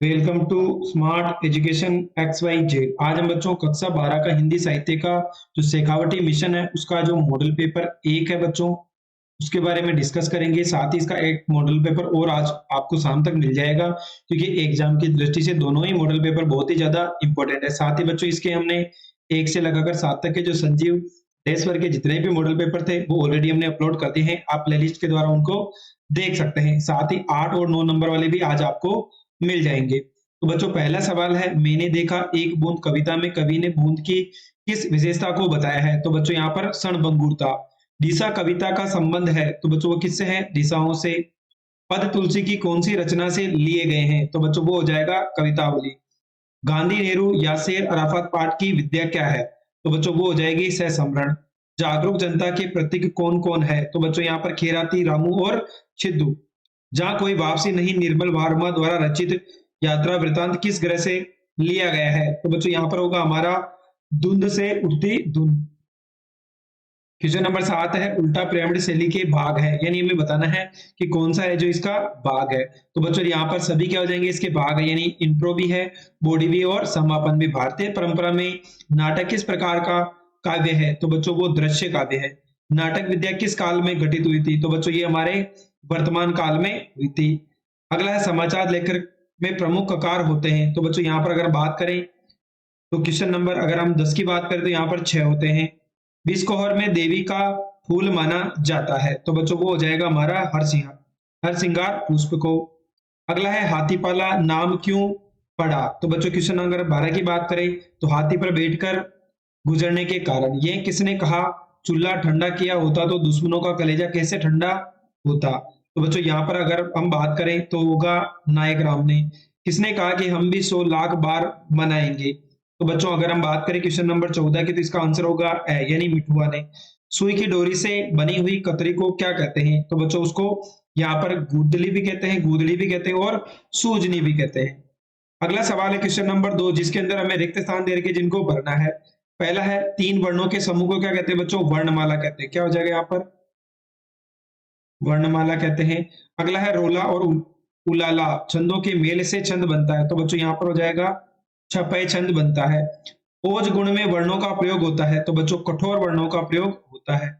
Welcome to smart education X Y Z. आज हम बच्चों कक्षा 12 का हिंदी साहित्य का जो शेखावटी मिशन है उसका जो मॉडल पेपर एक है बच्चों, उसके बारे में डिस्कस करेंगे। साथ ही इसका एक मॉडल पेपर और आज आपको शाम तक मिल जाएगा, क्योंकि एग्जाम की दृष्टि से दोनों ही मॉडल पेपर बहुत ही ज्यादा इंपॉर्टेंट है। साथ ही बच्चों इसके हमने 1 से लगाकर 7 तक के जो संजीव देशवर के जितने भी मॉडल पेपर थे वो ऑलरेडी हमने अपलोड कर दिए हैं। आप प्लेलिस्ट के द्वारा उनको देख सकते हैं। साथ ही 8 और 9 नंबर वाले भी आज आपको मिल जाएंगे। तो बच्चों पहला सवाल है, मैंने देखा एक बूंद कविता में कवि ने बूंद की किस विशेषता को बताया है? तो बच्चों यहाँ पर क्षणभंगुरता। दिशा कविता का संबंध है, तो बच्चों वो किससे है? दिशाओं से। पद तुलसी की कौन सी रचना से लिए गए हैं? तो बच्चों वो हो जाएगा कवितावली। गांधी नेहरू यासेर अराफात पाठ की विद्या क्या है? तो बच्चों वो हो जाएगी सहसंवरण। जागरूक जनता के प्रतीक कौन कौन है? तो बच्चों यहाँ पर खेराती, रामू और छिद्दू। जहां कोई वापसी नहीं, निर्मल वर्मा द्वारा रचित यात्रा वृतांत किस ग्रह से लिया गया है? तो बच्चों यहाँ पर होगा हमारा धुंध से उठती धुंध। क्वेश्चन नंबर 7 है, उल्टा पिरामिड शैली के भाग है, यानी हमें बताना है कि कौन सा है जो इसका भाग है। तो बच्चों यहाँ पर सभी क्या हो जाएंगे? इसके भाग है, यानी इंट्रो भी है, बॉडी भी और समापन भी। भारतीय परंपरा में नाटक किस प्रकार का काव्य है? तो बच्चों वो दृश्य काव्य है। नाटक विद्या किस काल में घटित हुई थी? तो बच्चों ये हमारे वर्तमान काल में हुई थी। अगला है, समाचार लेखक में प्रमुख ककार होते हैं? तो बच्चों यहाँ पर अगर बात करें तो क्वेश्चन नंबर अगर हम 10 की बात करें तो यहाँ पर 6 होते हैं। विषकोहर में देवी का फूल माना जाता है, तो बच्चों वो हो जाएगा हमारा हरसिंगार पुष्प को। अगला है, हाथीपाला नाम क्यों पड़ा? तो बच्चों क्वेश्चन नंबर 12 की बात करें तो हाथी पर बैठकर गुजरने के कारण। ये किसने कहा? चूल्हा ठंडा किया होता तो दुश्मनों का कलेजा कैसे ठंडा होता? तो बच्चों यहाँ पर अगर हम बात करें तो होगा नायक राम ने। किसने कहा कि हम भी 100 लाख बार मनाएंगे? तो बच्चों अगर हम बात करें क्वेश्चन नंबर 14 की तो इसका आंसर होगा ए, यानी मिठुआ ने। सुई की डोरी से बनी हुई कतरी को क्या कहते हैं? तो बच्चों उसको यहाँ पर गुदली भी कहते हैं, गूदली भी कहते हैं और सूजनी भी कहते हैं। अगला सवाल है क्वेश्चन नंबर 2, जिसके अंदर हमें रिक्त स्थान दे रखे जिनको भरना है। पहला है, 3 वर्णों के समूह को क्या कहते हैं? बच्चों वर्णमाला कहते हैं। क्या हो जाएगा यहाँ पर? वर्णमाला कहते हैं। अगला है, रोला और उलाला छंदों के मेल से छंद बनता है, तो बच्चों यहाँ पर हो जाएगा छपय छंद बनता है। ओज गुण में वर्णों का प्रयोग होता है, तो बच्चों कठोर वर्णों का प्रयोग होता है।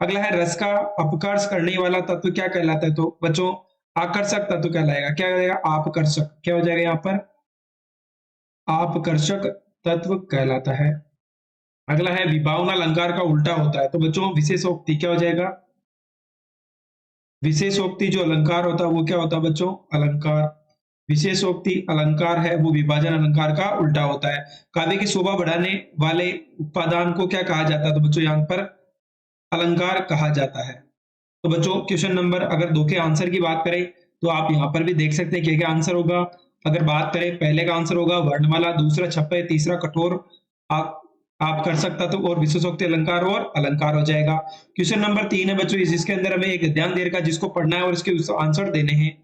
अगला है, रस का अपकर्ष करने वाला तत्व क्या कहलाता है? तो बच्चों आकर्षक तत्व कहलाएगा। क्या कहलाएगा? आपकर्षक। क्या हो जाएगा यहाँ पर? आपकर्षक तत्व कहलाता है। अगला है, विभावना अलंकार का उल्टा होता है, तो बच्चों विशेषोक्ति। क्या हो जाएगा? विशेषोक्ति जो अलंकार होता है वो क्या होता है बच्चों? अलंकार। विशेषोक्ति अलंकार है वो विभाजन अलंकार का उल्टा होता है। काव्य की शोभा बढ़ाने वाले उपादान को क्या कहा जाता है? तो बच्चों यहाँ पर अलंकार कहा जाता है। तो बच्चों क्वेश्चन नंबर अगर 2 के आंसर की बात करें तो आप यहाँ पर भी देख सकते हैं क्या क्या आंसर होगा। अगर बात करें पहले का आंसर होगा वर्णमाला, दूसरा छपय, तीसरा कठोर, आप कर सकता तो और विशेषोक्ति अलंकार और अलंकार हो जाएगा। क्वेश्चन नंबर 3 है बच्चों, जिसके अंदर हमें एक ध्यान दे रखा जिसको पढ़ना है और इसके आंसर देने हैं।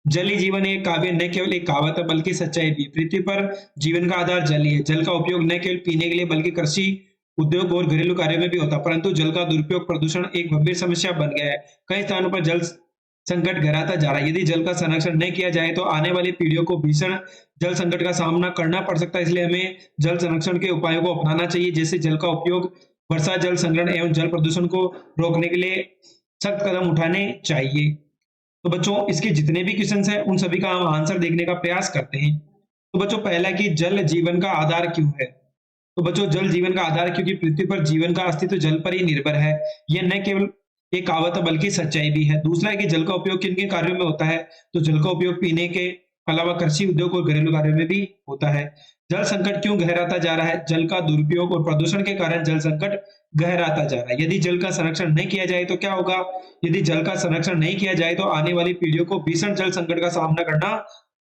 जल ही जीवन है काव्य न केवल एक कहावत है बल्कि सच्चाई भी। पृथ्वी पर जीवन का आधार जल ही है। जल का उपयोग न केवल पीने के लिए बल्कि कृषि, उद्योग और घरेलू कार्यों में भी होता है, परंतु जल का दुरुपयोग प्रदूषण एक गंभीर समस्या बन गया है। कई स्थानों पर जल संकट गहराता जा रहा है। यदि जल का संरक्षण नहीं किया जाए तो आने वाली पीढ़ियों को भीषण जल संकट का सामना करना पड़ सकता है। इसलिए हमें जल संरक्षण के उपायों को अपनाना चाहिए, जैसे जल का उपयोग, वर्षा जल संग्रहण एवं जल प्रदूषण को रोकने के लिए सख्त कदम उठाने चाहिए। तो बच्चों इसके जितने भी क्वेश्चंस हैं उन सभी का हम आंसर देखने का प्रयास करते हैं। तो बच्चों पहला कि जल जीवन का आधार क्यों है? तो बच्चों जल जीवन का आधार क्योंकि पृथ्वी पर जीवन का अस्तित्व जल पर ही निर्भर है। यह न केवल एक कहावत है बल्कि सच्चाई भी है। दूसरा है कि जल का उपयोग किन किन कार्यों में होता है? तो जल का उपयोग पीने के अलावा कृषि, उद्योग और घरेलू कार्यों में भी होता है। जल संकट क्यों गहराता जा रहा है? जल का दुरुपयोग और प्रदूषण के कारण जल संकट गहराता जा रहा है। यदि जल का संरक्षण नहीं किया जाए तो क्या होगा? यदि जल का संरक्षण नहीं किया जाए तो आने वाली पीढ़ियों को भीषण जल संकट का सामना करना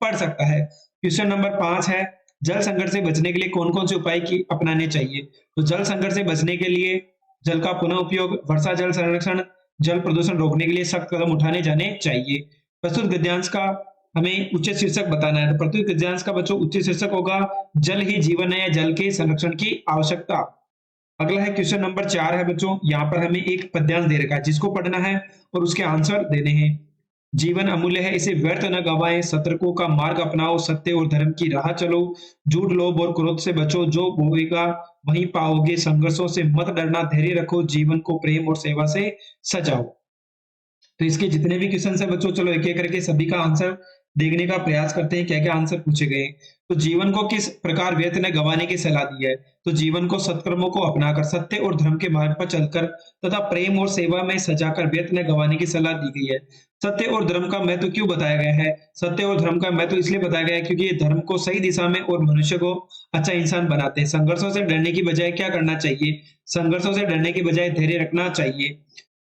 पड़ सकता है। क्वेश्चन नंबर 5 है, जल संकट से बचने के लिए कौन कौन से उपाय की अपनाने चाहिए? तो जल संकट से बचने के लिए जल का पुनः उपयोग, वर्षा जल संरक्षण, जल प्रदूषण रोकने के लिए सख्त कदम उठाने जाने चाहिए। प्रस्तुत गद्यांश का हमें उचित शीर्षक बताना है। तो प्रस्तुत गद्यांश का बच्चों उचित शीर्षक होगा जल ही जीवन है या जल के संरक्षण की आवश्यकता। अगला है क्वेश्चन नंबर 4 है बच्चों, यहाँ पर हमें एक पद्यांश दे रखा है जिसको पढ़ना है और उसके आंसर देने हैं। जीवन अमूल्य है, इसे व्यर्थ न गवाएं, सतर्कों का मार्ग अपनाओ, सत्य और धर्म की राह चलो, झूठ, लोभ और क्रोध से बचो, जो बोएगा वहीं पाओगे, संघर्षों से मत डरना, धैर्य रखो, जीवन को प्रेम और सेवा से सजाओ। तो इसके जितने भी क्वेश्चन है बच्चों, चलो एक एक करके सभी का आंसर देखने का प्रयास करते हैं, क्या क्या आंसर पूछे गए हैं। तो जीवन को किस प्रकार व्यर्थ न गंवाने की सलाह दी है। तो जीवन को सत्कर्मों को अपनाकर, सत्य और धर्म के मार्ग पर चलकर तथा प्रेम और सेवा में सजाकर व्यर्थ न गंवाने की सलाह दी गई है। सत्य और धर्म का महत्व क्यों बताया गया है। सत्य और धर्म का महत्व इसलिए बताया गया है क्योंकि ये धर्म को सही दिशा में और मनुष्य को अच्छा इंसान बनाते हैं। संघर्षों से डरने की बजाय क्या करना चाहिए। संघर्षों से डरने की बजाय धैर्य रखना चाहिए।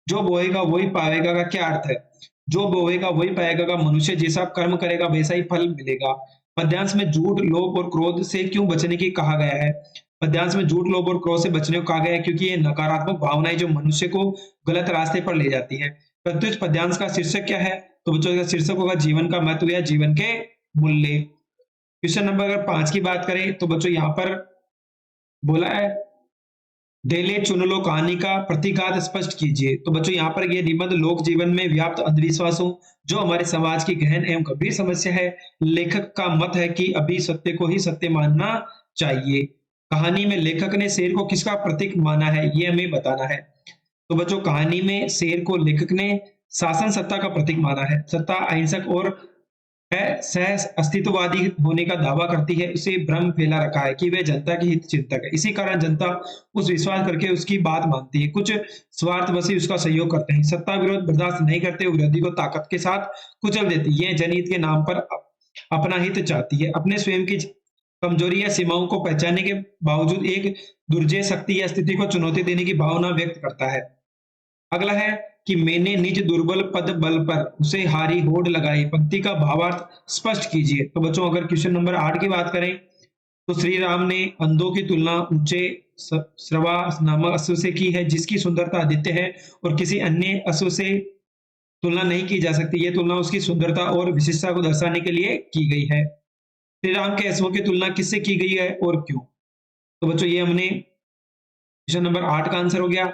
जो बोएगा वही पाएगा का क्या अर्थ है। जो बोएगा वही पाएगा का मनुष्य जैसा कर्म करेगा वैसा ही फल मिलेगा। पद्यांश में झूठ, लोभ और क्रोध से क्यों बचने की कहा गया है। पद्यांश में झूठ, लोभ और क्रोध से बचने को कहा गया है क्योंकि ये नकारात्मक भावनाएं जो मनुष्य को गलत रास्ते पर ले जाती है। प्रत्युत पद्यांश का शीर्षक क्या है। तो बच्चों इसका शीर्षक होगा जीवन का महत्व या जीवन के मूल्य। क्वेश्चन नंबर अगर 5 की बात करें तो बच्चों यहाँ पर बोला है, डेले चुन लो कहानी का प्रतीकात स्पष्ट कीजिए। तो बच्चों यहाँ पर ये निबंध लोक जीवन में व्याप्त अंधविश्वासों जो हमारे समाज की गहन एवं गंभीर समस्या है। लेखक का मत है कि अभी सत्य को ही सत्य मानना चाहिए। कहानी में लेखक ने शेर को किसका प्रतीक माना है, ये हमें बताना है। तो बच्चों कहानी में शेर को लेखक ने शासन सत्ता का प्रतीक माना है। सत्ता अहिंसक और सह अस्तित्ववादी होने का दावा करती है, उसे भ्रम फैला रखा है कि वह जनता की हित चिंतक है। इसी कारण जनता उस विश्वास करके उसकी बात मानती है। कुछ स्वार्थवशी उसका सहयोग करते हैं। सत्ता विरोध बर्दाश्त नहीं करते, विरोधी को ताकत के साथ कुचल देती है। जनहित के नाम पर अपना हित चाहती है। अपने स्वयं की कमजोरी या सीमाओं को पहचानने के बावजूद एक दुर्जय शक्ति या स्थिति को चुनौती देने की भावना व्यक्त करता है। अगला है कि मैंने निज दुर्बल पद बल पर उसे हारी होड़ लगाई। पंक्ति का भावार्थ स्पष्ट कीजिए। तो बच्चों अगर क्वेश्चन नंबर 8 की बात करें तो श्री राम ने अंधों की तुलना ऊंचे श्रवा नामक अश्व से की है, जिसकी सुंदरता आदित्य है और किसी अन्य अश्व से तुलना नहीं की जा सकती। यह तुलना उसकी सुंदरता और विशिष्टता को दर्शाने के लिए की गई है। श्री राम के अश्वों की तुलना किससे की गई है और क्यों। तो बच्चों ये हमने क्वेश्चन नंबर 8 का आंसर हो गया।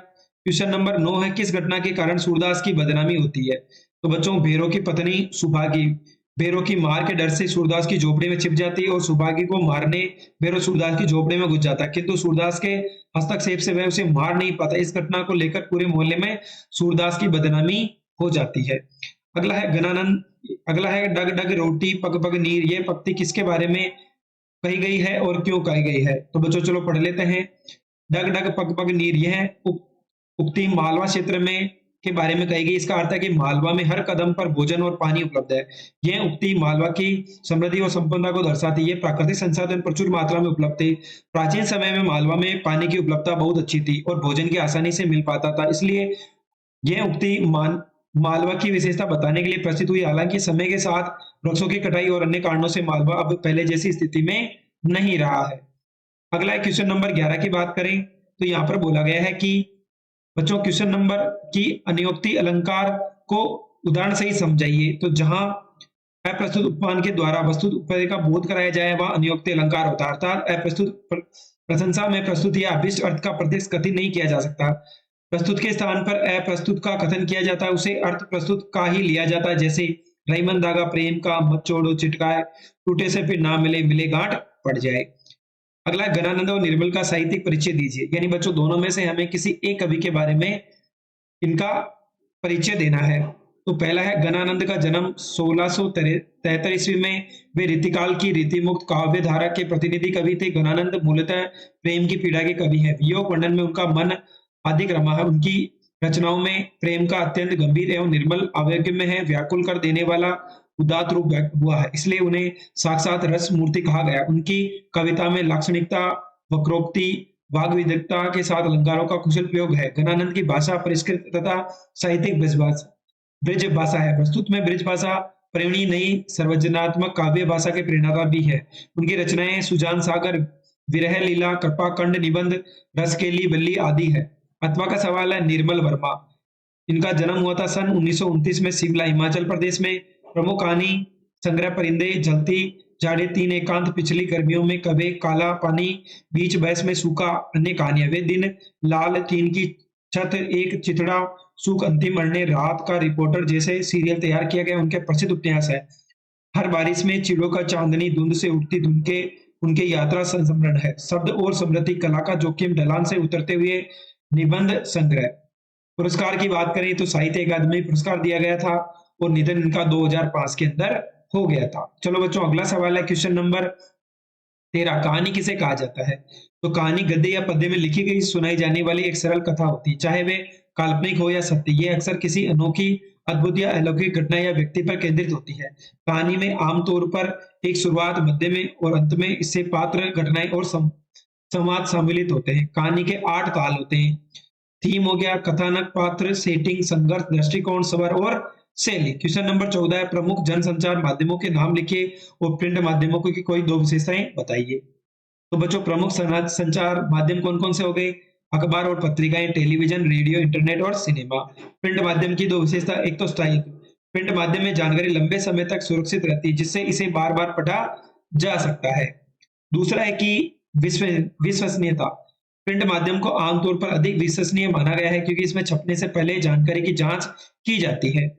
क्वेश्चन नंबर 9 है, किस घटना के कारण सूरदास की बदनामी होती है। तो बच्चों भैरव की पत्नी सुभागी भैरव की मार के डर से सूरदास की झोपड़ी में छिप जाती है और सुभागी को मारने भैरव सूरदास की झोपड़ी में घुस जाता है, किंतु सूरदास के हस्तक्षेप से वह उसे मार नहीं पाता। इस घटना को लेकर पूरे मोहल्ले में सूरदास की बदनामी हो जाती है। अगला है गणानंद। अगला है डग डग रोटी पग पग नीर। ये पंक्ति किसके बारे में कही गई है और क्यों कही गई है। तो बच्चों चलो पढ़ लेते हैं। डग डग पग पग नीर यह उक्ति मालवा क्षेत्र में के बारे में कही गई। इसका अर्थ है कि मालवा में हर कदम पर भोजन और पानी उपलब्ध है। यह उक्ति मालवा की समृद्धि और संपन्नता को दर्शाती है। प्राकृतिक संसाधन प्रचुर मात्रा में उपलब्ध थे। प्राचीन समय में मालवा में पानी की उपलब्धता बहुत अच्छी थी और भोजन की आसानी से मिल पाता था, इसलिए यह उक्ति मालवा की विशेषता बताने के लिए प्रस्तुत हुई। हालांकि समय के साथ वृक्षों की कटाई और अन्य कारणों से मालवा अब पहले जैसी स्थिति में नहीं रहा है। अगला क्वेश्चन नंबर 11 की बात करें तो यहाँ पर बोला गया है कि बच्चों क्वेश्चन नंबर की अनियोक्ति अलंकार को उदाहरण से ही समझाइए। तो जहां अप्रस्तुत उपमान के द्वारा वस्तु उपपत्ति का बोध कराया जाए वह अनियोक्ति अलंकार होता है। अर्थात अप्रस्तुत प्रशंसा में प्रस्तुत या अभिष्ट अर्थ का प्रत्यक्ष कथन नहीं किया जा सकता। प्रस्तुत के स्थान पर अप्रस्तुत का कथन किया जाता है, उसे अर्थ प्रस्तुत का ही लिया जाता है। जैसे रईमन धागा प्रेम का, मत छोड़ो चिटकाए, टूटे से फिर ना मिले, मिले गांठ पड़ जाए। अगला गणानंद और निर्मल का साहित्यिक परिचय दीजिए। यानी बच्चों दोनों में से हमें किसी एक कवि के बारे में इनका परिचय देना है। तो पहला है गणानंद का जन्म 1673 ईस्वी में। वे रीतिकाल की रीतिमुक्त काव्य धारा के प्रतिनिधि कवि थे। गणानंद मूलतः प्रेम की पीड़ा के कवि है। वियोग वर्णन में उनका मन अधिक रमा है। उनकी रचनाओं में प्रेम का अत्यंत गंभीर एवं निर्मल आवेग में है, व्याकुल कर देने वाला उदात रूप हुआ है, इसलिए उन्हें साक्षात रस मूर्ति कहा गया। उनकी कविता में लाक्षणिकता, वक्रोक्ति, वाग विदग्धता के साथ अलंकारों का कुशल प्रयोग है। गणानंद की भाषा परिष्कृत तथा साहित्यिक ब्रज भाषा है। प्रस्तुत में ब्रज भाषा प्रेरणी नई सर्वजनात्मक काव्य भाषा के प्रेरणादार भी है। उनकी रचनाएं सुजान सागर, विरह लीला, कृपाखंड, निबंध, रसकेली, बल्ली आदि है। अथवा का सवाल है निर्मल वर्मा। इनका जन्म हुआ था सन 1929 में शिमला हिमाचल प्रदेश में। प्रमुख कहानी संग्रह परिंदे, जलती जाड़े, 3 एकांत, पिछली गर्मियों में, कबे, काला पानी, बीच बहस में सूखा, अन्य कहानियां, वे दिन, लाल, टीन की छत, एक चितड़ा, सुख अंतिम अरण्य, रात का रिपोर्टर जैसे सीरियल तैयार किया गया उनके प्रसिद्ध उपन्यास है। हर बारिश में चिड़ों का चांदनी, धुंध से उठती धुंध के उनके यात्रा संस्मरण है। शब्द और समृद्धि कला का जोखिम ढलान से उतरते हुए निबंध संग्रह। पुरस्कार की बात करें तो साहित्य अकादमी पुरस्कार दिया गया था और निधन इनका 2005 के अंदर हो गया था। चलो बच्चों अगला सवाल है क्वेश्चन नंबर 13। कहानी किसे कहा जाता है? तो कहानी गद्य या पद्य में लिखी गई सुनाई जाने वाली एक सरल कथा होती है, चाहे वे काल्पनिक हो या सत्य। ये अक्सर किसी अनोखी, अद्भुत या अलौकिक घटना या व्यक्ति पर केंद्रित होती है। कहानी में आमतौर पर एक शुरुआत, मध्य में और अंत में इससे पात्र, घटनाएं और संवाद सम्मिलित होते हैं। कहानी के 8 काल होते हैं। थीम हो गया, कथानक, पात्र, सेटिंग, संघर्ष, दृष्टिकोण, स्वर और शैली। क्वेश्चन नंबर 14 है, प्रमुख जनसंचार माध्यमों के नाम लिखिए और प्रिंट माध्यमों की कोई 2 विशेषताएं बताइए। तो बच्चों प्रमुख संचार माध्यम कौन कौन से हो गए? अखबार और पत्रिकाएं, टेलीविजन, रेडियो, इंटरनेट और सिनेमा। प्रिंट माध्यम की 2 विशेषता, एक तो स्थायी। प्रिंट माध्यम में जानकारी लंबे समय तक सुरक्षित रहती है, जिससे इसे बार बार पढ़ा जा सकता है। दूसरा है कि विश्वसनीयता। प्रिंट माध्यम को आमतौर पर अधिक विश्वसनीय माना गया है क्योंकि इसमें छपने से पहले जानकारी की जांच की जाती है।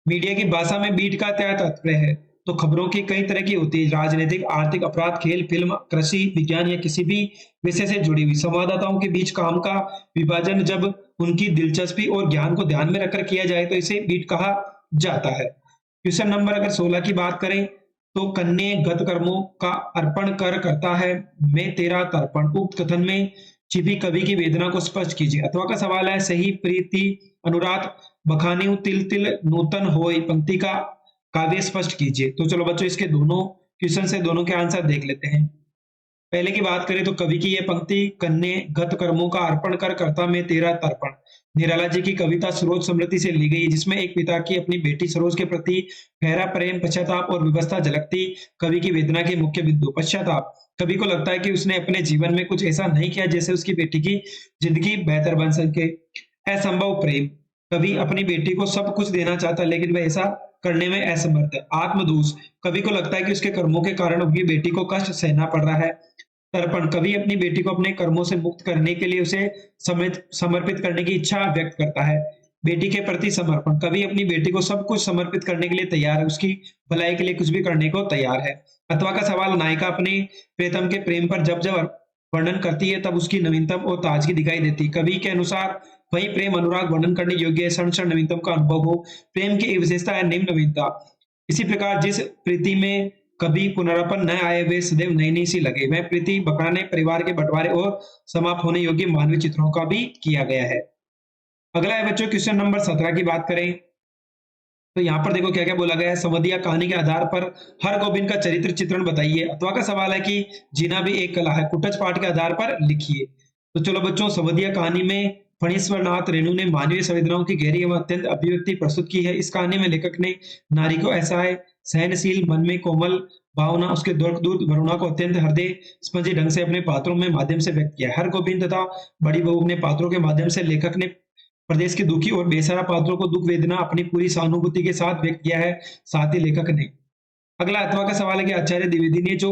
मीडिया की भाषा में बीट का क्या तात्पर्य है? तो खबरों की कई तरह की होती है, राजनीतिक, आर्थिक, अपराध, खेल, फिल्म, कृषि, विज्ञान या किसी भी विषय से जुड़ी हुई। संवाददाताओं के बीच काम का विभाजन जब उनकी दिलचस्पी और ज्ञान को ध्यान में रखकर किया जाए तो इसे बीट कहा जाता है। क्वेश्चन नंबर अगर 16 की बात करें तो कन्ये गत कर्मों का अर्पण कर करता है, मैं तेरा तर्पण। उक्त कथन में छिपी कवि की वेदना को स्पष्ट कीजिए। अथवा का सवाल है, सही प्रीति अनुराग बखाने तिल तिल नूतन होय, पंक्ति का काव्य स्पष्ट कीजिए। तो चलो बच्चों इसके दोनों क्वेश्चन से दोनों के आंसर देख लेते हैं। पहले की बात करें तो कवि की यह पंक्ति, कन्ये गत कर्मों का अर्पण कर करता मैं तेरा तर्पण, निराला जी की कविता सरोज समृद्धि से ली गई, जिसमें एक पिता की अपनी बेटी सरोज के प्रति गहरा प्रेम, पश्चाताप और विवशता झलकती। कवि की वेदना के मुख्य बिंदु पश्चाताप। कवि को लगता है कि उसने अपने जीवन में कुछ ऐसा नहीं किया जैसे उसकी बेटी की जिंदगी बेहतर बन सके। असंभव प्रेम। कवि अपनी बेटी को सब कुछ देना चाहता है लेकिन वह ऐसा करने में असमर्थ है। आत्मदोष। कवि को लगता है कि उसके कर्मों के कारण उनकी बेटी को कष्ट सहना पड़ रहा है। तर्पण। कवि अपनी बेटी को अपने कर्मों से मुक्त करने के लिए उसे समर्पित करने की इच्छा व्यक्त करता है। बेटी के प्रति समर्पण। कवि अपनी बेटी को सब कुछ समर्पित करने के लिए तैयार है, उसकी भलाई के लिए कुछ भी करने को तैयार है। अथवा का सवाल, नायिका अपने प्रियतम के प्रेम पर जब जब वर्णन करती है तब उसकी नवीनतम और ताजगी दिखाई देती है। कवि के अनुसार वही प्रेम अनुराग वर्णन करने योग्य है, क्षण क्षण नवीनतम का अनुभव हो। प्रेम की एक विशेषता है निम्न नवीनता। इसी प्रकार जिस प्रीति में कभी पुनरापन न आए वे सदैव नई नई सी लगे, वह प्रीति बखाने परिवार के बंटवारे और समाप्त होने योग्य मानवीय चित्रों का भी किया गया है। अगला है बच्चों क्वेश्चन नंबर 17 की बात करें तो यहाँ पर देखो क्या क्या बोला गया है। संवादिया कहानी के आधार पर हर गोबिंद का चरित्र चित्रण बताइए। अथवा का सवाल है कि जीना भी एक कला है, कुटच पाठ के आधार पर लिखिए। तो चलो बच्चों, संवादिया कहानी में फणीश्वरनाथ रेणु ने मानवीय संवेदनाओं की गहरी एवं अत्यंत अभिव्यक्ति प्रस्तुत की है। इस कहानी में लेखक ने नारी को असहाय, सहनशील, मन में कोमल भावना, उसके दुर्ग दूत वरुणा को अत्यंत हृदय स्पर्शी ढंग से अपने पात्रों में माध्यम से व्यक्त किया। हर गोविंद तथा बड़ी बहू अपने पात्रों के माध्यम से लेखक ने प्रदेश के दुखी और बेसहारा पात्रों को दुख वेदना अपनी पूरी सहानुभूति के साथ व्यक्त किया है, साथ ही लेखक ने। अगला अथवा का सवाल है कि आचार्य द्विवेदी ने जो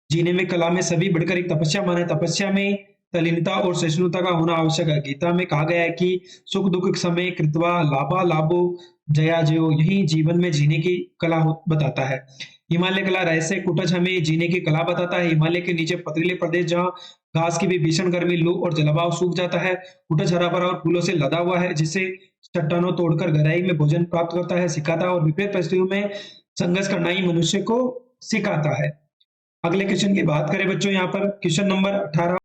जीने में कला में सभी बढ़कर एक तपस्या माना, तपस्या में तल्लीनता और सहिष्णुता का होना आवश्यक है। गीता में कहा गया है कि सुख दुख समय कृत्वा लाभा लाभो जया जयो, यही जीवन में जीने की कला बताता है। हिमालय कला रहस्य कुटच हमें जीने की कला बताता है। हिमालय के नीचे पथरीले प्रदेश जहाँ घास की भी भीषण गर्मी, लू और जलवायु सूख जाता है, कुटच हरा भरा और फूलों से लदा हुआ है, जिससे चट्टानों तोड़कर गहराई में भोजन प्राप्त करता है, सिखाता है और विपरीत परिस्थितियों में संघर्ष करना ही मनुष्य को सिखाता है। अगले क्वेश्चन की बात करें बच्चों, यहाँ पर क्वेश्चन नंबर 18।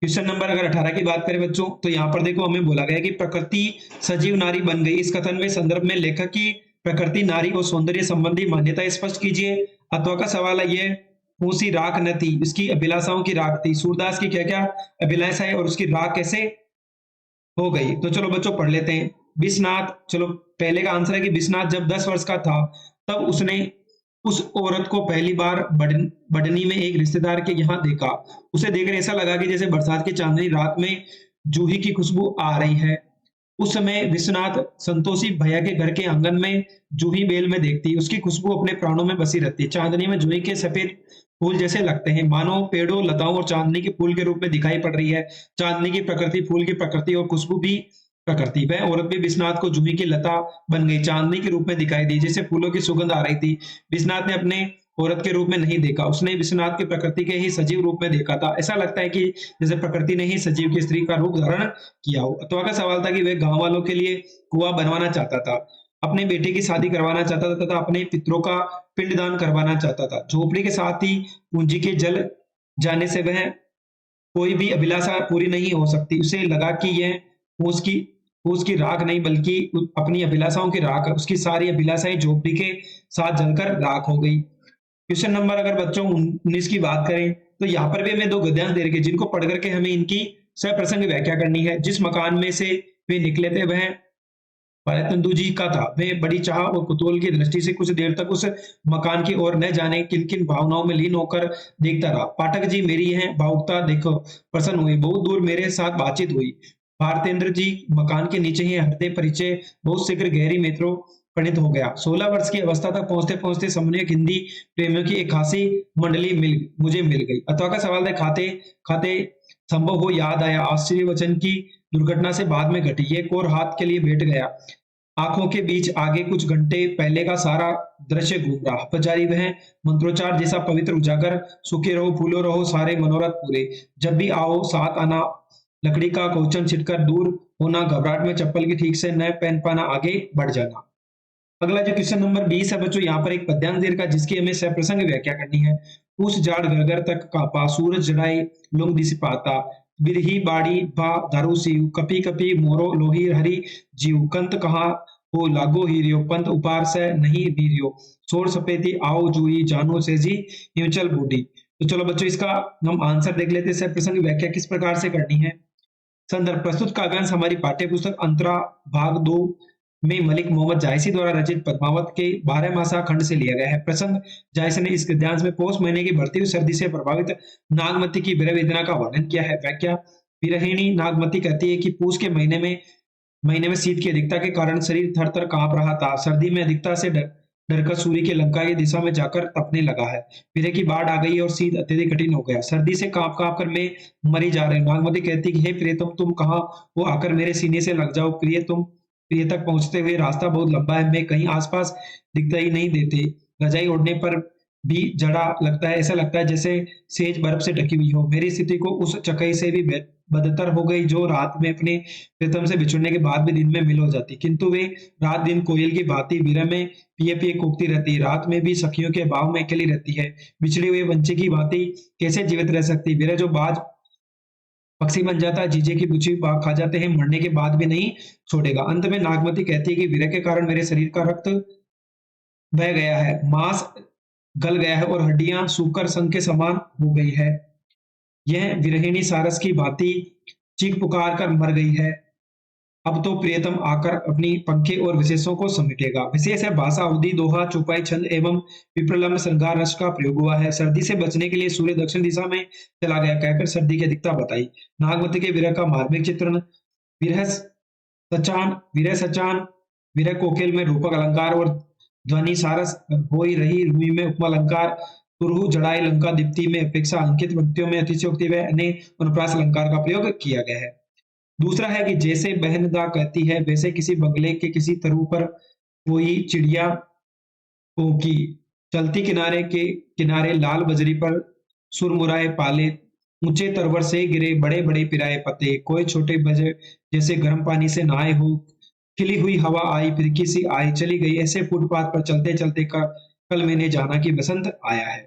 क्वेश्चन नंबर अगर 18 की बात करें बच्चों तो यहाँ पर देखो हमें बोला गया कि प्रकृति सजीव नारी बन गई। इस कथन में संदर्भ में लेखक की प्रकृति, नारी और सौंदर्य संबंधी मान्यता स्पष्ट कीजिए। अथवा का सवाल है ये फूसी राख न थी, इसकी अभिलाषाओं की राख थी। सूरदास की क्या क्या अभिलाषा है और उसकी राख कैसे हो गई? तो चलो बच्चों पढ़ लेते हैं। विश्वनाथ, चलो पहले का आंसर है कि विश्वनाथ जब 10 वर्ष का था तब उसने उस औरत को पहली बार बढ़नी में एक रिश्तेदार के यहाँ देखा। उसे देखकर ऐसा लगा कि जैसे बरसात की चांदनी रात में जूही की खुशबू आ रही है। उस समय विश्वनाथ संतोषी भैया के घर के आंगन में जूही बेल में देखती, उसकी खुशबू अपने प्राणों में बसी रहती। चांदनी में जूही के सफेद फूल जैसे लगते हैं, मानो पेड़ों, लताओं और चांदनी के फूल के रूप में दिखाई पड़ रही है। चांदनी की प्रकृति, फूल की प्रकृति और खुशबू भी प्रकृति। वह औरत भी विश्वनाथ को जूही की लता बन गई, चांदनी के रूप में दिखाई दी, जैसे फूलों की सुगंध आ रही थी। विश्वनाथ ने अपने औरत के रूप में नहीं देखा, उसने विश्वनाथ की प्रकृति के ही सजीव रूप में देखा था। ऐसा लगता है कि जैसे प्रकृति ने ही सजीव की स्त्री का रूप धारण किया हो। अथवा का सवाल था कि वह गांव वालों के लिए कुआं बनवाना चाहता था, अपने बेटे की शादी करवाना चाहता था तथा अपने पितरों का पिंडदान करवाना चाहता था। झोपड़ी के साथ ही पूंजी के जल जाने से वह कोई भी अभिलाषा पूरी नहीं हो सकती। उसे लगा कि यह उसकी उसकी राख नहीं बल्कि अपनी अभिलाषाओं की राख है। उसकी सारी अभिलाषाएं झोपड़ी के साथ जलकर राख हो गई। क्वेश्चन नंबर अगर बच्चों 19 की बात करें तो यहाँ पर भी हमें दो गद्यांश दे रखे जिनको पढ़ करके हमें इनकी सप्रसंग व्याख्या करनी है। जिस मकान में से वे निकले थे वह भारतेंदु जी का था। वे बड़ी चाह और कुतूहल की दृष्टि से कुछ देर तक उस मकान की ओर न जाने किन किन भावनाओं में लीन होकर देखता रहा। पाठक जी मेरी है भावुकता देखो प्रसन्न हुई, बहुत दूर मेरे साथ बातचीत हुई। भारतेंद्र जी मकान के नीचे ही हृदय परिचय बहुत शीघ्र गहरी मित्रों परिणित हो गया। 16 वर्ष की अवस्था तक पहुंचते पहुंचते समन्वयक हिंदी प्रेमियों की एक खासी मंडली मुझे मिल गई। अथवा का सवाल है खाते खाते संभव हो याद आया आश्चर्य वचन की दुर्घटना से बाद में घटी। एक और हाथ के लिए बैठ गया। आंखों के बीच आगे कुछ घंटे पहले का सारा दृश्य घूम रहा। पजारी वह मंत्रोच्चार जैसा पवित्र उजागर, सुखे रहो फूलो रहो सारे मनोरथ पूरे, जब भी आओ साथ आना, लकड़ी का कोचन छिटकर दूर होना, घबराहट में चप्पल की ठीक से न पहन पाना, आगे बढ़ जाना। अगला जो क्वेश्चन नंबर 20 है बच्चों, यहाँ पर एक पद्यांश दे रखा जिसकी हमें सप्रसंग व्याख्या करनी है। उस जाड़ घर तक कापा, सूरज जड़ाई लोग दिस पाता, बिरही बाड़ी बा दारू सीव, कपी कपी मोरो लोही हरी जीव, कंत कहा हो लागो हीरियो, पंत उपार से नहीं वीरियो, सोर सपेती आओ जूई जानो से जी हिमचल बूढ़ी। तो चलो बच्चों इसका हम आंसर देख लेते हैं। सप्रसंग व्याख्या किस प्रकार से करनी है। संदर्भ प्रस्तुत काव्यांश हमारी पाठ्य पुस्तक अंतरा भाग 2 में मलिक मोहम्मद जायसी द्वारा रचित पद्मावत के 12 मासा खंड से लिया गया है। प्रसंग जायसी ने इस गद्यांश में पौष महीने की बढ़ती हुई सर्दी से प्रभावित नागमती की विरह वेदना का वर्णन किया है। व्याख्या विरहिणी नागमती कहती है कि पूष के महीने में शीत की अधिकता के कारण शरीर थर थर कांप रहा था। सर्दी में अधिकता से डरकर सूर्य की लंका की दिशा में जाकर तपने लगा है। विरह की बाढ़ आ गई और शीत अत्यधिक कठिन हो गया। सर्दी से कांप कांप कर मैं मरी जा रही। नागमती कहती कि हे प्रिय तुम कहाँ हो, आकर मेरे सीने से लग जाओ। प्रिय तक पहुंचते हुए रास्ता बहुत लंबा है, मैं कहीं आसपास दिखता ही नहीं देते। रजाई ओढ़ने पर भी जड़ा लगता है, ऐसा लगता है जैसे सेज बर्फ से ढकी हुई हो। मेरी स्थिति को उस चकई से भी बदतर हो गई जो रात में अपने प्रीतम से बिछुड़ने के बाद भी दिन में मिल हो जाती, किंतु वे रात दिन कोयल की भांति विरह में पिए पिए कूकती रहती। रात में भी सखियों के भाव में अकेली रहती है, बिछड़े हुए पंछी की भांति कैसे जीवित रह सकती। विरह जो बाज पक्षी बन जाता है, जीजे की पूछी खा जाते हैं, मरने के बाद भी नहीं छोड़ेगा। अंत में नागमती कहती है कि विरह के कारण मेरे शरीर का रक्त बह गया है, मांस गल गया है और हड्डियां सूखकर संग के समान हो गई है। यह विरहिणी सारस की भांति चीख पुकार कर मर गई है। अब तो प्रियतम आकर अपनी पंखे और विशेषों को समेटेगा। विशेष है भाषा, अवधि, दोहा, चौपाई, छंद एवं विप्रलंब श्रृंगार रस का प्रयोग हुआ है। सर्दी से बचने के लिए सूर्य दक्षिण दिशा में चला गया कहकर सर्दी की अधिकता बताई। नागमती के विरह का मार्मिक चित्रण, विरह विरह सचान, विरह कोकिल में रूपक अलंकार और ध्वनि सारस होई रही रुई में उपमा अलंकार, तुरहु जड़ाई लंका दीप्ति में अपेक्षा अंकित पंक्तियों में अतिशयोक्ति व अन्य अनुप्रास अलंकार का प्रयोग किया गया है। दूसरा है कि जैसे बहनदा कहती है वैसे किसी बंगले के किसी तरु पर कोई चिड़िया कोकी, चलती किनारे लाल बजरी पर सुरमुराए पाले, ऊंचे तरवर से गिरे बड़े बड़े पिराए पत्ते, कोई छोटे बजे जैसे गर्म पानी से नहाए हो, खिली हुई हवा आई फिरकी सी आई चली गई, ऐसे फुटपाथ पर चलते चलते कल मैंने जाना कि बसंत आया है।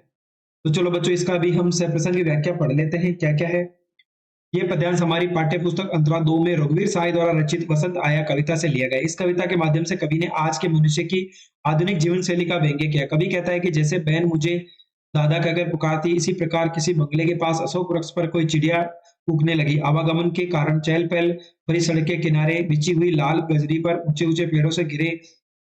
तो चलो बच्चों इसका भी हम सप्रसंग की व्याख्या पढ़ लेते हैं क्या क्या है। ये पद्यांश हमारी पाठ्य पुस्तक अंतरा 2 में रघुवीर साय द्वारा रचित वसंत आया कविता से लिया गया। इस कविता के माध्यम से कवि ने आज के मनुष्य की आधुनिक जीवन शैली का व्यंग्य किया। कवि कहता है कि जैसे बहन मुझे दादा कहकर पुकारती, इसी प्रकार किसी बंगले के पास अशोक वृक्ष पर कोई चिड़िया कूकने लगी। आवागमन के कारण चहल पहल भरी सड़क के किनारे बिछी हुई लाल गजरी पर ऊंचे ऊंचे पेड़ों से घिरे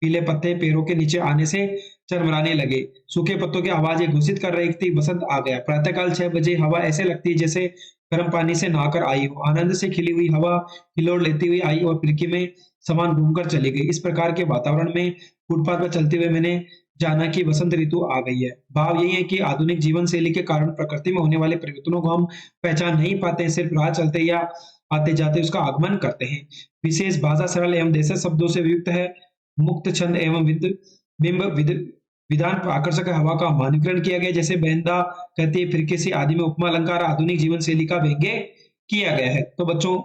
पीले पत्ते पैरों के नीचे आने से चरमराने लगे। सूखे पत्तों की आवाजें घोषित कर रही थी बसंत आ गया। प्रातःकाल 6 बजे हवा ऐसे लगती जैसे गर्म पानी से नहाकर आई हो। आनंद से खिली हुई हवा हिलोर लेती हुई आई और खिड़की में समान घूमकर चली गई। इस प्रकार के वातावरण में फुटपाथ पर चलते हुए मैंने जाना कि बसंत ऋतु आ गई है। भाव यही है कि आधुनिक जीवन शैली के कारण प्रकृति में होने वाले परिवर्तनों को हम पहचान नहीं पाते, सिर्फ राह चलते या आते जाते उसका आगमन करते हैं। विशेष भाषा सरल एवं देशज शब्दों से युक्त है। मुक्त छंद एवं बिंब विधान आकर्षक हवा का मानकीकरण किया गया, जैसे बेंदा कहती है फिर किसी आदि में उपमा अलंकार आधुनिक जीवन शैली का व्यंग्य किया गया है। तो बच्चों